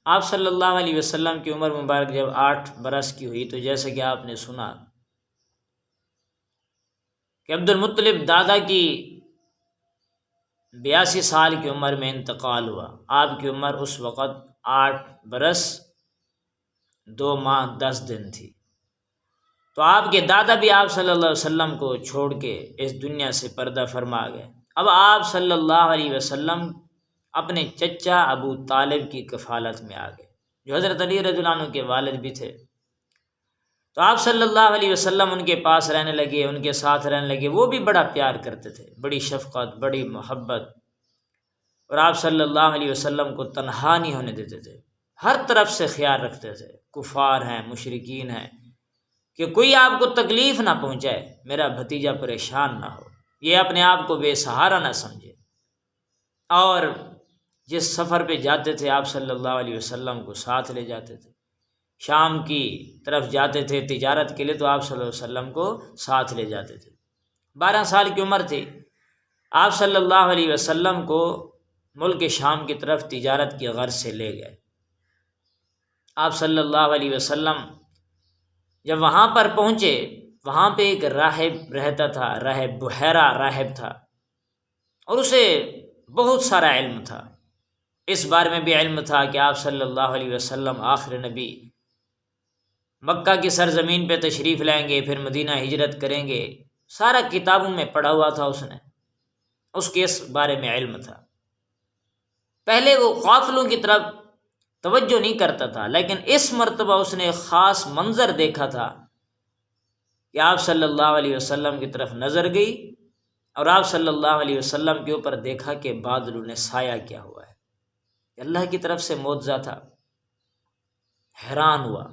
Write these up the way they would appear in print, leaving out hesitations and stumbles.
آپ صلی اللہ علیہ وسلم کی عمر مبارک جب 8 برس کی ہوئی تو جیسا کہ آپ نے سنا کہ عبد المطلب دادا کی 82 سال کی عمر میں انتقال ہوا۔ آپ کی عمر اس وقت 8 برس 2 ماہ 10 دن تھی۔ تو آپ کے دادا بھی آپ صلی اللہ علیہ وسلم کو چھوڑ کے اس دنیا سے پردہ فرما گئے۔ اب آپ صلی اللہ علیہ وسلم اپنے چچا ابو طالب کی کفالت میں آ گئے، جو حضرت علی رضی اللہ عنہ کے والد بھی تھے۔ تو آپ صلی اللہ علیہ وسلم ان کے پاس رہنے لگے، ان کے ساتھ رہنے لگے۔ وہ بھی بڑا پیار کرتے تھے، بڑی شفقت، بڑی محبت، اور آپ صلی اللہ علیہ وسلم کو تنہا نہیں ہونے دیتے تھے، ہر طرف سے خیال رکھتے تھے۔ کفار ہیں، مشرکین ہیں، کہ کوئی آپ کو تکلیف نہ پہنچائے، میرا بھتیجا پریشان نہ ہو، یہ اپنے آپ کو بے سہارا نہ سمجھے۔ اور جس سفر پہ جاتے تھے آپ صلی اللہ علیہ وسلم کو ساتھ لے جاتے تھے۔ شام کی طرف جاتے تھے تجارت کے لیے تو آپ صلی اللہ علیہ وسلم کو ساتھ لے جاتے تھے۔ 12 سال کی عمر تھی، آپ صلی اللہ علیہ وسلم کو ملک شام کی طرف تجارت کی غرض سے لے گئے۔ آپ صلی اللہ علیہ وسلم جب وہاں پر پہنچے، وہاں پہ ایک راہب رہتا تھا، راہب بحیرہ راہب تھا، اور اسے بہت سارا علم تھا۔ اس بارے میں بھی علم تھا کہ آپ صلی اللہ علیہ وسلم آخر نبی مکہ کی سرزمین پہ تشریف لائیں گے، پھر مدینہ ہجرت کریں گے، سارا کتابوں میں پڑھا ہوا تھا اس نے، اس کے اس بارے میں علم تھا۔ پہلے وہ قافلوں کی طرف توجہ نہیں کرتا تھا، لیکن اس مرتبہ اس نے ایک خاص منظر دیکھا تھا کہ آپ صلی اللہ علیہ وسلم کی طرف نظر گئی، اور آپ صلی اللہ علیہ وسلم کے اوپر دیکھا کہ بادلوں نے سایہ کیا ہوا ہے، اللہ کی طرف سے معجزہ تھا۔ حیران ہوا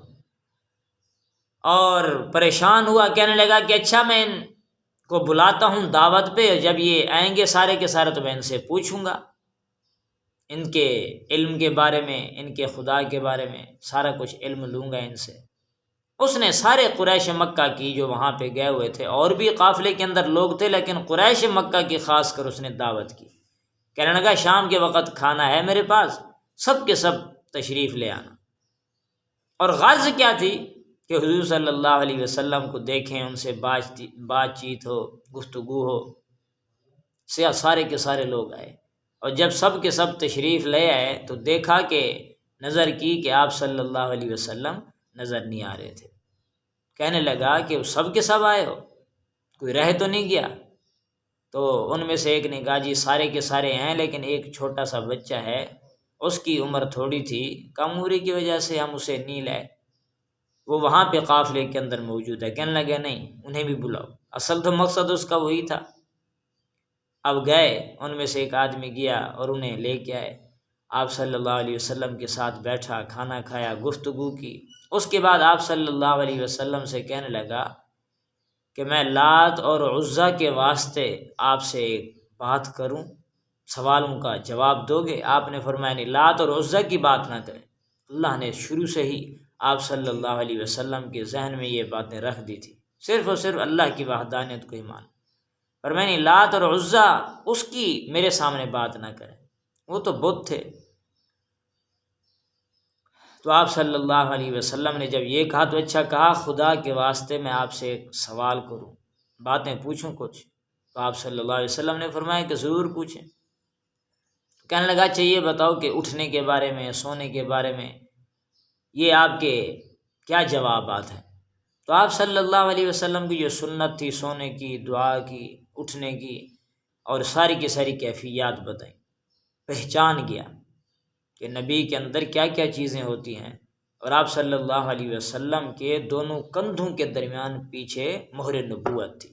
اور پریشان ہوا، کہنے لگا کہ اچھا میں ان کو بلاتا ہوں دعوت پہ، جب یہ آئیں گے سارے کے سارے تو میں ان سے پوچھوں گا، ان کے علم کے بارے میں، ان کے خدا کے بارے میں سارا کچھ علم لوں گا ان سے۔ اس نے سارے قریش مکہ کی جو وہاں پہ گئے ہوئے تھے، اور بھی قافلے کے اندر لوگ تھے، لیکن قریش مکہ کی خاص کر اس نے دعوت کی، کہنے لگا شام کے وقت کھانا ہے میرے پاس، سب کے سب تشریف لے آنا۔ اور غرض کیا تھی کہ حضور صلی اللہ علیہ وسلم کو دیکھیں، ان سے بات چیت ہو، گفتگو ہو۔ سارے کے سارے لوگ آئے، اور جب سب کے سب تشریف لے آئے تو دیکھا کہ نظر کی کہ آپ صلی اللہ علیہ وسلم نظر نہیں آ رہے تھے۔ کہنے لگا کہ سب کے سب آئے ہو، کوئی رہ تو نہیں گیا؟ تو ان میں سے ایک نے کہا جی سارے کے سارے ہیں، لیکن ایک چھوٹا سا بچہ ہے، اس کی عمر تھوڑی تھی، کم عمری کی وجہ سے ہم اسے نہیں لائے، وہ وہاں پہ قافلے کے اندر موجود ہے۔ کہنے لگے نہیں، انہیں بھی بلاؤ، اصل تو مقصد اس کا وہی تھا۔ اب گئے، ان میں سے ایک آدمی گیا اور انہیں لے کے آئے، آپ صلی اللہ علیہ وسلم کے ساتھ بیٹھا، کھانا کھایا، گفتگو کی۔ اس کے بعد آپ صلی اللہ علیہ وسلم سے کہنے لگا کہ میں لات اور عزیٰ کے واسطے آپ سے ایک بات کروں، سوالوں کا جواب دو گے؟ آپ نے فرمایا نہیں، لات اور عزیٰ کی بات نہ کریں۔ اللہ نے شروع سے ہی آپ صلی اللہ علیہ وسلم کے ذہن میں یہ باتیں رکھ دی تھی، صرف اور صرف اللہ کی وحدانیت کو ہی مان۔ پر میں نے لات اور عزیٰ اس کی میرے سامنے بات نہ کریں، وہ تو بت تھے۔ تو آپ صلی اللہ علیہ وسلم نے جب یہ کہا تو اچھا کہا، خدا کے واسطے میں آپ سے ایک سوال کروں، باتیں پوچھوں کچھ؟ تو آپ صلی اللہ علیہ وسلم نے فرمایا کہ ضرور پوچھیں۔ کہنے لگا اچھا یہ بتاؤ کہ اٹھنے کے بارے میں، سونے کے بارے میں یہ آپ کے کیا جوابات ہیں؟ تو آپ صلی اللہ علیہ وسلم کی جو سنت تھی سونے کی، دعا کی، اٹھنے کی، اور ساری کی ساری کیفیات بتائیں، پہچان گیا کہ نبی کے اندر کیا کیا چیزیں ہوتی ہیں۔ اور آپ صلی اللہ علیہ وسلم کے دونوں کندھوں کے درمیان پیچھے مہر نبوت تھی،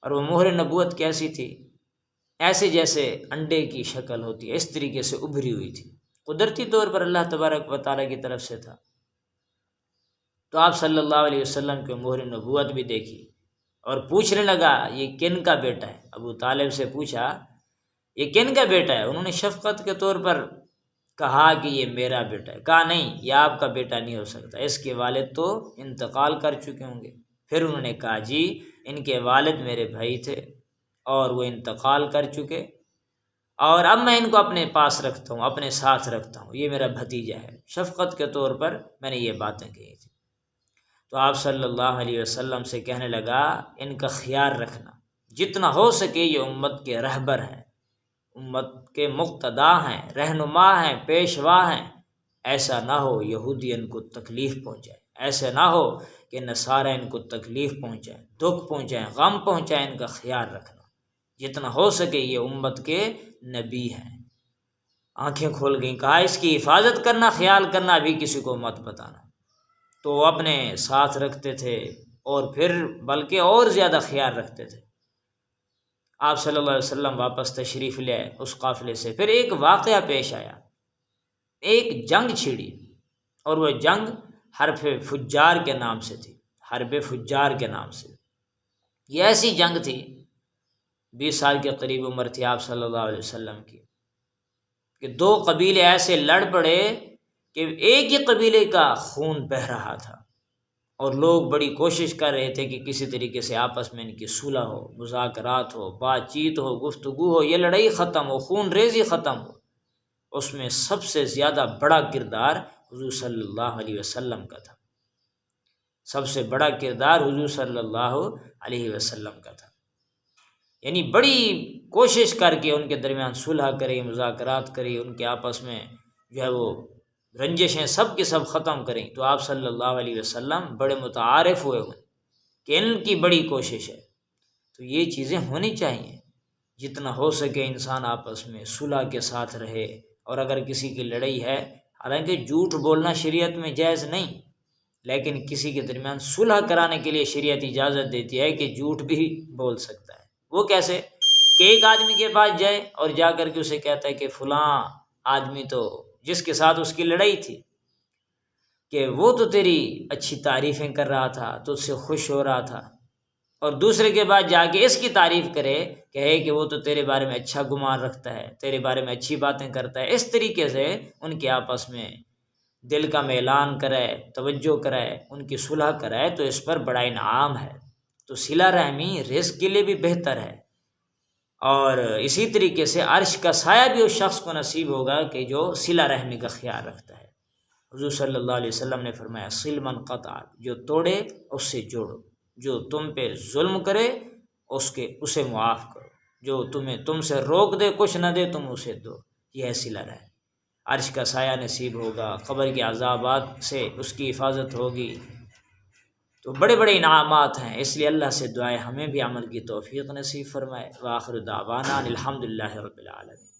اور وہ مہر نبوت کیسی تھی؟ ایسے جیسے انڈے کی شکل ہوتی ہے، اس طریقے سے ابھری ہوئی تھی، قدرتی طور پر اللہ تبارک و تعالیٰ کی طرف سے تھا۔ تو آپ صلی اللہ علیہ وسلم کی مہر نبوت بھی دیکھی، اور پوچھنے لگا یہ کن کا بیٹا ہے؟ ابو طالب سے پوچھا یہ کن کا بیٹا ہے؟ انہوں نے شفقت کے طور پر کہا کہ یہ میرا بیٹا ہے۔ کہا نہیں، یہ آپ کا بیٹا نہیں ہو سکتا، اس کے والد تو انتقال کر چکے ہوں گے۔ پھر انہوں نے کہا جی ان کے والد میرے بھائی تھے اور وہ انتقال کر چکے، اور اب میں ان کو اپنے پاس رکھتا ہوں، اپنے ساتھ رکھتا ہوں، یہ میرا بھتیجا ہے۔ شفقت کے طور پر میں نے یہ باتیں کہی تھی۔ تو آپ صلی اللہ علیہ وسلم سے کہنے لگا ان کا خیال رکھنا، جتنا ہو سکے یہ امت کے رہبر ہیں، امت کے مقتدا ہیں، رہنما ہیں، پیشوا ہیں، ایسا نہ ہو یہودی ان کو تکلیف پہنچائے، ایسا نہ ہو کہ نصارہ ان کو تکلیف پہنچائیں، دکھ پہنچائیں، غم پہنچائیں، ان کا خیال رکھنا، جتنا ہو سکے یہ امت کے نبی ہیں۔ آنکھیں کھول گئیں، کہا اس کی حفاظت کرنا، خیال کرنا، ابھی کسی کو مت بتانا۔ تو وہ اپنے ساتھ رکھتے تھے اور پھر بلکہ اور زیادہ خیال رکھتے تھے۔ آپ صلی اللہ علیہ وسلم واپس تشریف لے آئے اس قافلے سے۔ پھر ایک واقعہ پیش آیا، ایک جنگ چھڑی، اور وہ جنگ حرب فجار کے نام سے تھی، حرب فجار کے نام سے۔ یہ ایسی جنگ تھی، 20 سال کے قریب عمر تھی آپ صلی اللہ علیہ وسلم کی، کہ دو قبیلے ایسے لڑ پڑے کہ ایک ہی قبیلے کا خون بہہ رہا تھا، اور لوگ بڑی کوشش کر رہے تھے کہ کسی طریقے سے آپس میں ان کی صلح ہو، مذاکرات ہو، بات چیت ہو، گفتگو ہو، یہ لڑائی ختم ہو، خون ریزی ختم ہو۔ اس میں سب سے زیادہ بڑا کردار حضور صلی اللہ علیہ وسلم کا تھا، سب سے بڑا کردار حضور صلی اللہ علیہ وسلم کا تھا۔ یعنی بڑی کوشش کر کے ان کے درمیان صلح کریں، مذاکرات کریں، ان کے آپس میں جو ہے وہ رنجشیں سب کے سب ختم کریں۔ تو آپ صلی اللہ علیہ وسلم بڑے متعارف ہوئے کہ ان کی بڑی کوشش ہے۔ تو یہ چیزیں ہونی چاہیے، جتنا ہو سکے انسان آپس میں صلح کے ساتھ رہے، اور اگر کسی کی لڑائی ہے، حالانکہ جھوٹ بولنا شریعت میں جائز نہیں، لیکن کسی کے درمیان صلح کرانے کے لیے شریعت اجازت دیتی ہے کہ جھوٹ بھی بول سکتا ہے۔ وہ کیسے؟ کہ ایک آدمی کے پاس جائے اور جا کر کے اسے کہتا ہے کہ فلاں آدمی تو جس کے ساتھ اس کی لڑائی تھی، کہ وہ تو تیری اچھی تعریفیں کر رہا تھا، تو اس سے خوش ہو رہا تھا، اور دوسرے کے بعد جا کے اس کی تعریف کرے، کہے کہ وہ تو تیرے بارے میں اچھا گمان رکھتا ہے، تیرے بارے میں اچھی باتیں کرتا ہے۔ اس طریقے سے ان کے آپس میں دل کا میلان کرائے، توجہ کرائے، ان کی صلح کرائے، تو اس پر بڑا انعام ہے۔ تو صلہ رحمی رزق کے لیے بھی بہتر ہے، اور اسی طریقے سے عرش کا سایہ بھی اس شخص کو نصیب ہوگا کہ جو صلہ رحمی کا خیال رکھتا ہے۔ حضور صلی اللہ علیہ وسلم نے فرمایا صل من قطع، جو توڑے اس سے جوڑو، جو تم پہ ظلم کرے اسے معاف کرو، جو تم سے روک دے، کچھ نہ دے، تم اسے دو، یہ ہے صلہ رحمی۔ عرش کا سایہ نصیب ہوگا، قبر کے عذابات سے اس کی حفاظت ہوگی، تو بڑے بڑے انعامات ہیں۔ اس لیے اللہ سے دعائیں ہمیں بھی عمل کی توفیق نصیب فرمائے۔ وآخر دعوانا الحمدللہ رب العالمین۔